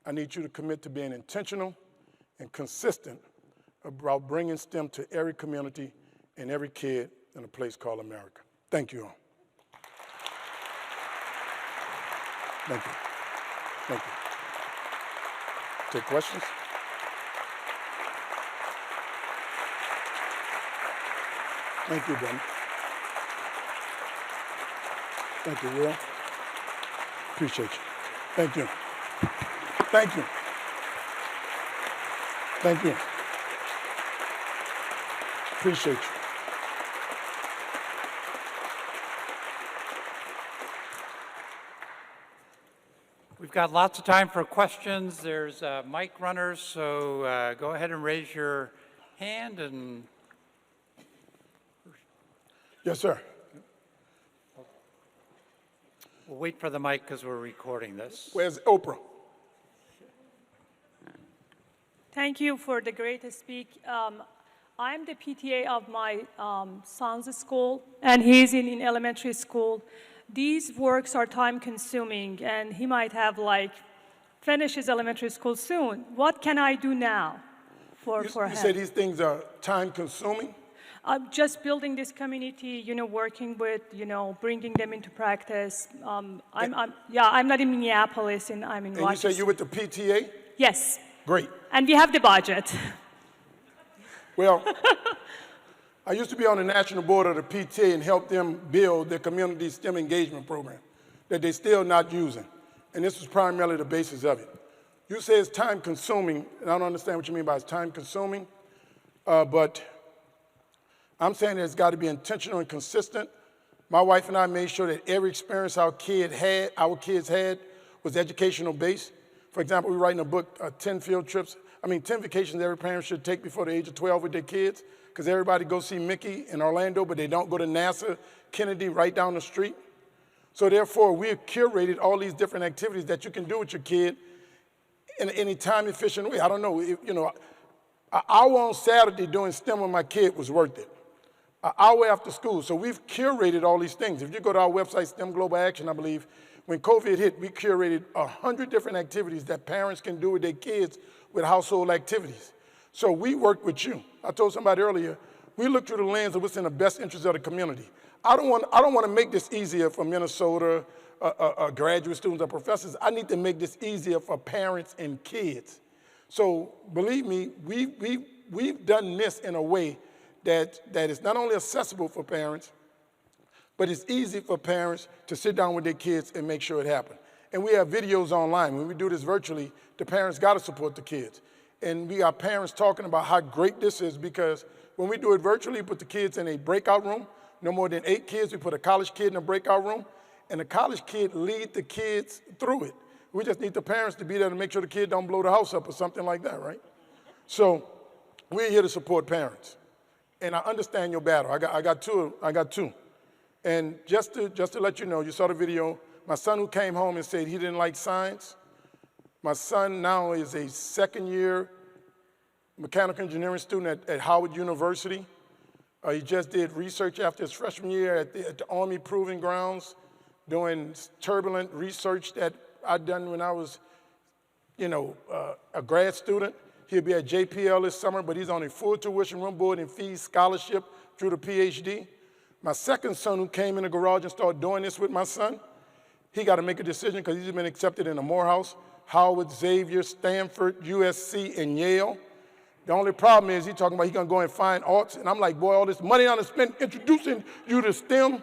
I need you to commit to being intentional and consistent about bringing STEM to every community and every kid in a place called America. Thank you all. Thank you. Thank you. Take questions? Thank you, Ben. Thank you, Will. Appreciate you. Thank you. Thank you. Thank you. Appreciate you. We've got lots of time for questions. There's mic runners, so go ahead and raise your hand. And Yes, sir. we'll wait for the mic because we're recording this. Where's Oprah? Thank you for the great speak. I'm the PTA of my son's school, and he's in elementary school. These works are time-consuming, and he might have, finish his elementary school soon. What can I do now for him? You say these things are time-consuming? Just building this community, working with, bringing them into practice. I'm not in Minneapolis, and I'm in Rochester. And you say you're with the PTA? Yes. Great. And we have the budget. Well, I used to be on the national board of the PTA and help them build their community STEM engagement program that they're still not using. And this was primarily the basis of it. You say it's time-consuming, and I don't understand what you mean by it's time-consuming, but I'm saying that it's got to be intentional and consistent. My wife and I made sure that every experience our kids had was educational-based. For example, we're writing a book, 10 vacations every parent should take before the age of 12 with their kids, because everybody goes see Mickey in Orlando, but they don't go to NASA Kennedy right down the street. So therefore, we've curated all these different activities that you can do with your kid in any time-efficient way. I don't know, an hour on Saturday doing STEM with my kid was worth it. An hour after school. So we've curated all these things. If you go to our website, STEM Global Action, I believe, when COVID hit, we curated 100 different activities that parents can do with their kids with household activities. So we work with you. I told somebody earlier, we look through the lens of what's in the best interest of the community. I don't want to make this easier for Minnesota, graduate students or professors. I need to make this easier for parents and kids. So believe me, we've done this in a way that is not only accessible for parents, but it's easy for parents to sit down with their kids and make sure it happens. And we have videos online. When we do this virtually, the parents got to support the kids. And we got parents talking about how great this is, because when we do it virtually, we put the kids in a breakout room, no more than 8 kids. We put a college kid in a breakout room, and the college kid lead the kids through it. We just need the parents to be there to make sure the kid don't blow the house up or something like that, right? So we're here to support parents. And I understand your battle. I got two. And just to let you know, you saw the video, my son who came home and said he didn't like science. My son now is a second-year mechanical engineering student at Howard University. He just did research after his freshman year at the Army Proving Grounds, doing turbulent research that I'd done when I was, a grad student. He'll be at JPL this summer, but he's on a full tuition, room, board, and fees scholarship through the PhD. My second son, who came in the garage and started doing this with my son, he got to make a decision because he's been accepted in the Morehouse, Howard, Xavier, Stanford, USC, and Yale. The only problem is he's talking about he's going to go and find arts, and I'm like, boy, all this money I'm spent introducing you to STEM.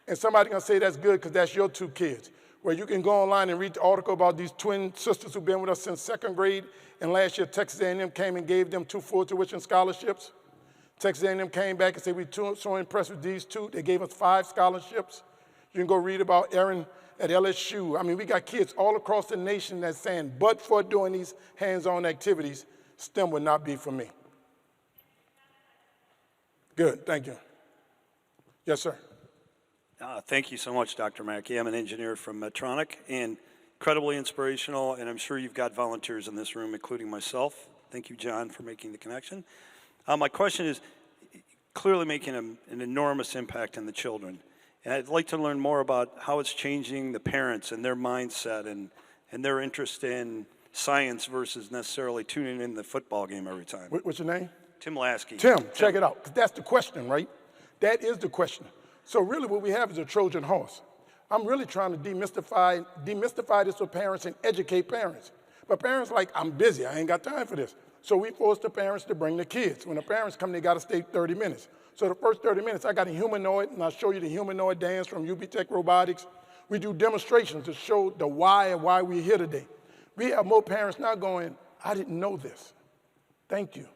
And somebody's going to say that's good because that's your two kids. Where you can go online and read the article about these twin sisters who've been with us since second grade, and last year Texas A&M came and gave them 2 full tuition scholarships. Texas A&M came back and said, we're so impressed with these two. They gave us 5 scholarships. You can go read about Aaron at LSU. I mean, we got kids all across the nation that's saying, but for doing these hands-on activities, STEM would not be for me. Good, thank you. Yes, sir. Thank you so much, Dr. Mackie. I'm an engineer from Medtronic, and incredibly inspirational, and I'm sure you've got volunteers in this room, including myself. Thank you, John, for making the connection. My question is, clearly making an enormous impact on the children, and I'd like to learn more about how it's changing the parents and their mindset and their interest in science versus necessarily tuning in the football game every time. What's your name? Tim Lasky. Tim, check it out, 'cause that's the question, right? That is the question. So really what we have is a Trojan horse. I'm really trying to demystify this with parents and educate parents. But parents like, I'm busy, I ain't got time for this. So we force the parents to bring the kids. When the parents come, they gotta stay 30 minutes. So the first 30 minutes, I got a humanoid, and I'll show you the humanoid dance from UB Tech Robotics. We do demonstrations to show the why and why we're here today. We have more parents now going, I didn't know this. Thank you.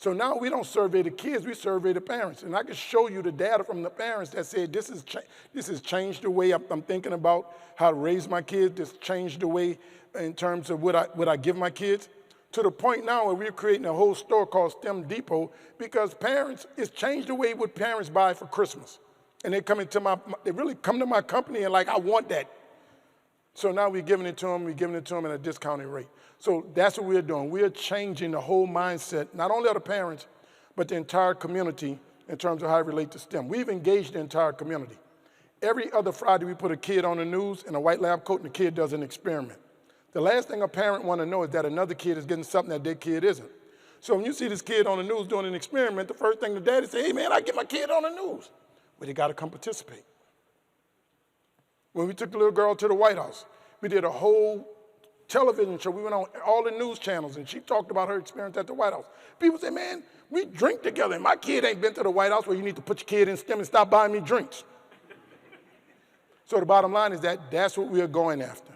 So now we don't survey the kids, we survey the parents. And I can show you the data from the parents that said this has changed the way I'm thinking about how to raise my kids. This changed the way in terms of what I give my kids. To the point now where we're creating a whole store called STEM Depot because it's changed the way what parents buy for Christmas. And they really come to my company and like, I want that. So now we're giving it to them at a discounted rate. So that's what we're doing. We're changing the whole mindset, not only of the parents, but the entire community in terms of how it relates to STEM. We've engaged the entire community. Every other Friday, we put a kid on the news in a white lab coat, and the kid does an experiment. The last thing a parent want to know is that another kid is getting something that their kid isn't. So when you see this kid on the news doing an experiment, the first thing the daddy say, hey man, I get my kid on the news. Well, they got to come participate. When we took the little girl to the White House, we did a whole television show. We went on all the news channels, and she talked about her experience at the White House. People say, man, we drink together, and my kid ain't been to the White House where you need to put your kid in STEM and stop buying me drinks. So the bottom line is that's what we are going after.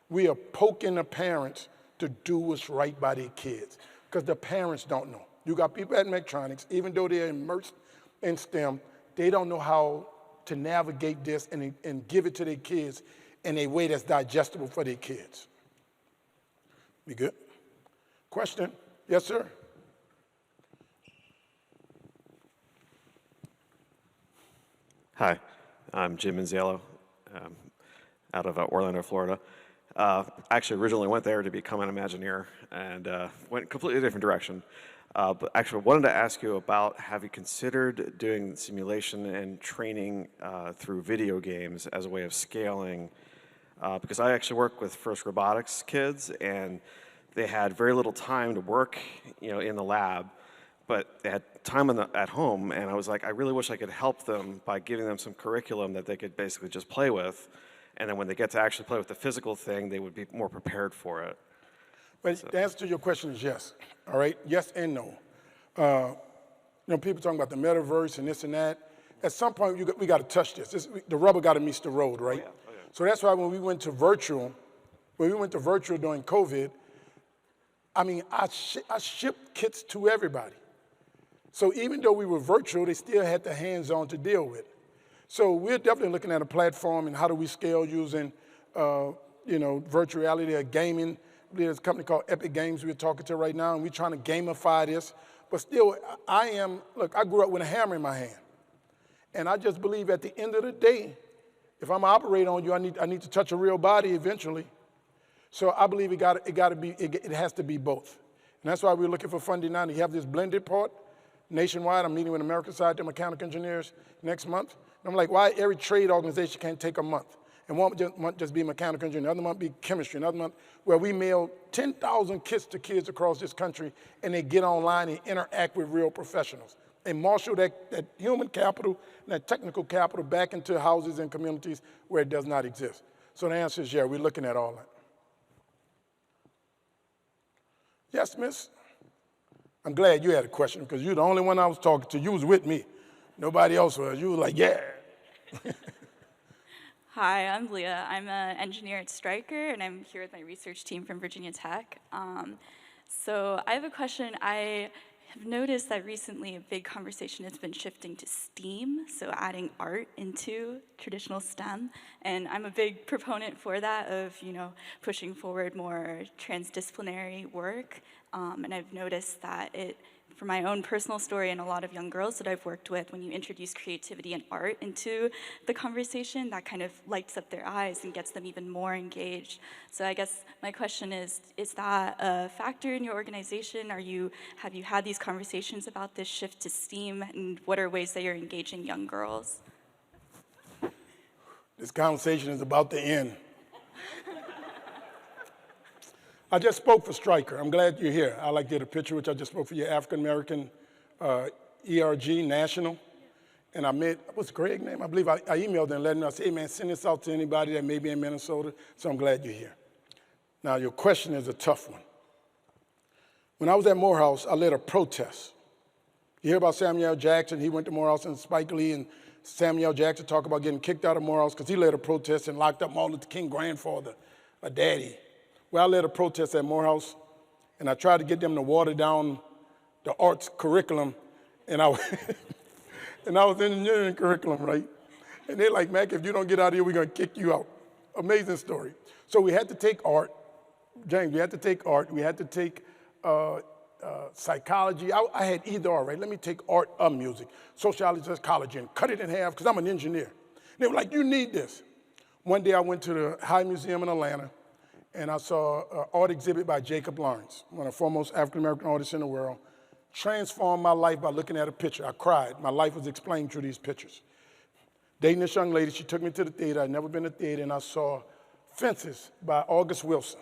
We are poking the parents to do what's right by their kids, because the parents don't know. You got people at Medtronics, even though they're immersed in STEM, they don't know how to navigate this and give it to their kids in a way that's digestible for their kids. We good? Question? Yes, sir? Hi, I'm Jim Manziello, out of Orlando, Florida. Actually, originally went there to become an Imagineer and went a completely different direction. But actually, wanted to ask you about, have you considered doing simulation and training through video games as a way of scaling? Because I actually work with FIRST Robotics kids, and they had very little time to work, in the lab, but they had time at home, and I was like, I really wish I could help them by giving them some curriculum that they could basically just play with, and then when they get to actually play with the physical thing, they would be more prepared for it. Well, the answer to your question is yes, all right? Yes and no. People talking about the metaverse and this and that. At some point, we got to touch this. The rubber got to meet the road, right? Oh yeah. So that's why when we went to virtual during COVID, I shipped kits to everybody. So even though we were virtual, they still had the hands-on to deal with. So we're definitely looking at a platform and how do we scale using, virtual reality or gaming. There's a company called Epic Games we're talking to right now, and we're trying to gamify this. But still, I grew up with a hammer in my hand. And I just believe at the end of the day, if I'm gonna operate on you, I need to touch a real body eventually. So I believe it has to be both. And that's why we're looking for funding now. You have this blended part nationwide. I'm meeting with American Society of Mechanical Engineers next month. And I'm like, why every trade organization can't take a month? And one month just be mechanical engineering, another month be chemistry, another month where we mail 10,000 kits to kids across this country and they get online and interact with real professionals and marshal that human capital and that technical capital back into houses and communities where it does not exist. So the answer is yeah, we're looking at all that. Yes, miss? I'm glad you had a question because you're the only one I was talking to. You was with me. Nobody else was. You were like, yeah. Hi, I'm Leah. I'm an engineer at Stryker, and I'm here with my research team from Virginia Tech. So I have a question. I have noticed that recently a big conversation has been shifting to STEAM, so adding art into traditional STEM. And I'm a big proponent for that, of pushing forward more transdisciplinary work. And I've noticed that for my own personal story and a lot of young girls that I've worked with, when you introduce creativity and art into the conversation, that kind of lights up their eyes and gets them even more engaged. So I guess my question is that a factor in your organization? Have you had these conversations about this shift to STEAM, and what are ways that you're engaging young girls? This conversation is about to end. I just spoke for Stryker. I'm glad you're here. I like to get a picture, which I just spoke for your African American ERG National. And I met, what's Greg's name? I believe I emailed them and let them know. I said, hey man, send this out to anybody that may be in Minnesota. So I'm glad you're here. Now your question is a tough one. When I was at Morehouse, I led a protest. You hear about Samuel Jackson? He went to Morehouse, and Spike Lee and Samuel Jackson talk about getting kicked out of Morehouse because he led a protest and locked up Martin Luther King grandfather, a daddy. Well, I led a protest at Morehouse, and I tried to get them to water down the arts curriculum, and I was in the engineering curriculum, right? And they're like, Mac, if you don't get out of here, we're going to kick you out. Amazing story. So we had to take art. James, we had to take art. We had to take psychology. I had either or, right? Let me take art or music, sociology, psychology, and cut it in half because I'm an engineer. And they were like, you need this. One day I went to the High Museum in Atlanta, and I saw an art exhibit by Jacob Lawrence, one of the foremost African-American artists in the world. Transformed my life by looking at a picture. I cried. My life was explained through these pictures. Dating this young lady, she took me to the theater. I'd never been to the theater, and I saw Fences by August Wilson.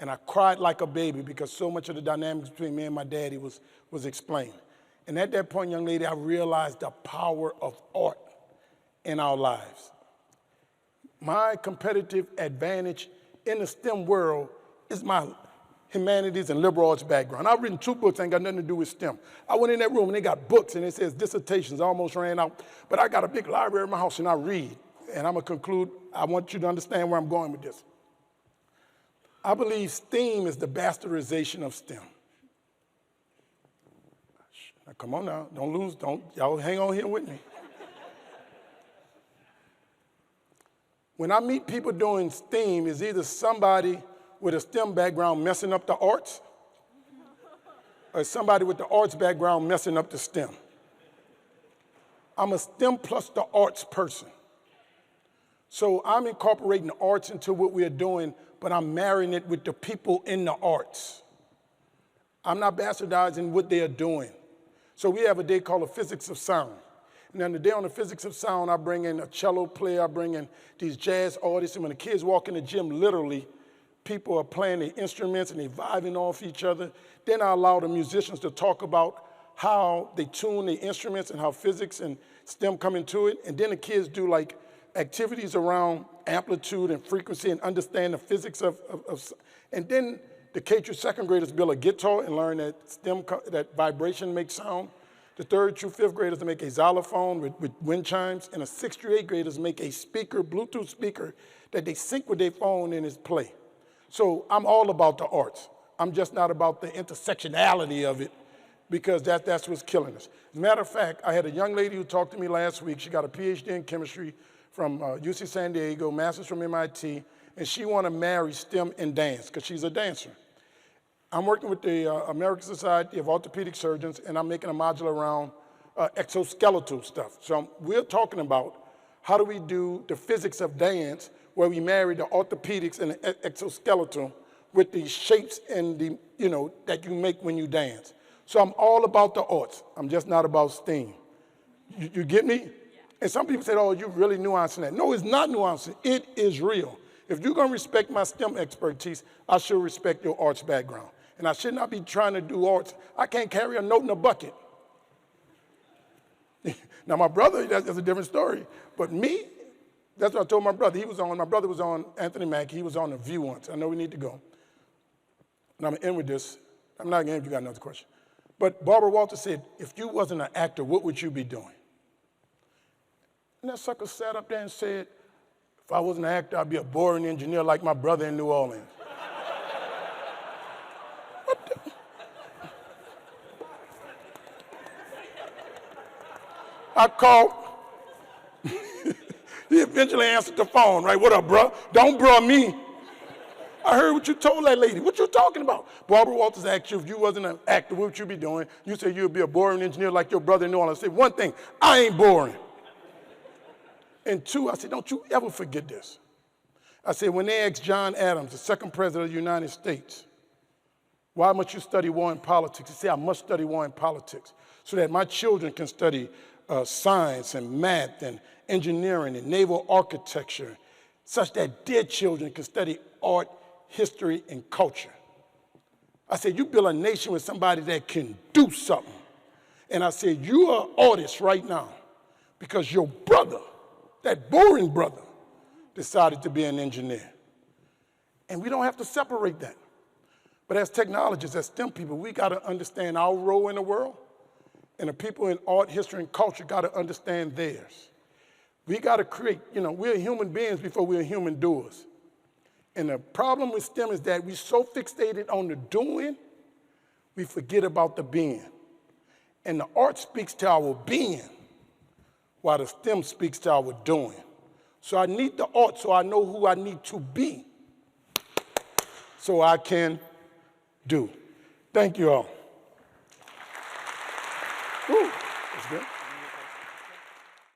And I cried like a baby because so much of the dynamics between me and my daddy was explained. And at that point, young lady, I realized the power of art in our lives. My competitive advantage in the STEM world is my humanities and liberal arts background. I've written 2 books that ain't got nothing to do with STEM. I went in that room and they got books and it says dissertations. I almost ran out. But I got a big library in my house and I read. And I'm going to conclude. I want you to understand where I'm going with this. I believe STEAM is the bastardization of STEM. Now, come on now. Don't lose. Y'all hang on here with me. When I meet people doing STEAM, it's either somebody with a STEM background messing up the arts, or somebody with the arts background messing up the STEM. I'm a STEM plus the arts person. So I'm incorporating the arts into what we're doing, but I'm marrying it with the people in the arts. I'm not bastardizing what they are doing. So we have a day called the Physics of Sound. And then the day on the Physics of Sound, I bring in a cello player, I bring in these jazz artists, and when the kids walk in the gym, literally, people are playing their instruments and they're vibing off each other. Then I allow the musicians to talk about how they tune the instruments and how physics and STEM come into it. And then the kids do like activities around amplitude and frequency and understand the physics of and then the K through 2nd graders build a guitar and learn that that vibration makes sound. The 3rd through 5th graders make a xylophone with wind chimes, and the 6th through 8th graders make a speaker, Bluetooth speaker, that they sync with their phone and is play. So I'm all about the arts. I'm just not about the intersectionality of it because that's what's killing us. As a matter of fact, I had a young lady who talked to me last week. She got a PhD in chemistry from UC San Diego, master's from MIT, and she want to marry STEM and dance because she's a dancer. I'm working with the American Society of Orthopedic Surgeons, and I'm making a module around exoskeletal stuff. So we're talking about how do we do the physics of dance where we marry the orthopedics and the exoskeletal with the shapes and the, that you make when you dance. So I'm all about the arts. I'm just not about STEAM. You get me? And some people said, oh, you really nuancing that. No, it's not nuancing. It is real. If you're going to respect my STEM expertise, I should respect your arts background. And I should not be trying to do arts. I can't carry a note in a bucket. Now, my brother, that's a different story. But me, that's what I told my brother. My brother was on Anthony Mackie. He was on The View once. I know we need to go. And I'm going to end with this. I'm not going to end if you got another question. But Barbara Walters said, if you wasn't an actor, what would you be doing? And that sucker sat up there and said, if I wasn't an actor, I'd be a boring engineer like my brother in New Orleans. I called. He eventually answered the phone, right? What up, bro? Don't bruh me. I heard what you told that lady. What you talking about? Barbara Walters asked you if you wasn't an actor, what would you be doing? You said you'd be a boring engineer like your brother in New Orleans. I said, one thing, I ain't boring. And two, I said, don't you ever forget this. I said, when they asked John Adams, the second president of the United States, why must you study war and politics? He said, I must study war and politics so that my children can study science and math and engineering and naval architecture, such that their children can study art, history, and culture. I said, you build a nation with somebody that can do something. And I said, you are an artist right now because your brother, that boring brother, decided to be an engineer. And we don't have to separate that. But as technologists, as STEM people, we got to understand our role in the world, and the people in art, history, and culture got to understand theirs. We got to create, we're human beings before we're human doers. And the problem with STEM is that we're so fixated on the doing, we forget about the being. And the art speaks to our being, while the STEM speaks to our doing. So I need the art so I know who I need to be, so I can do. Thank you all. Woo, that's good.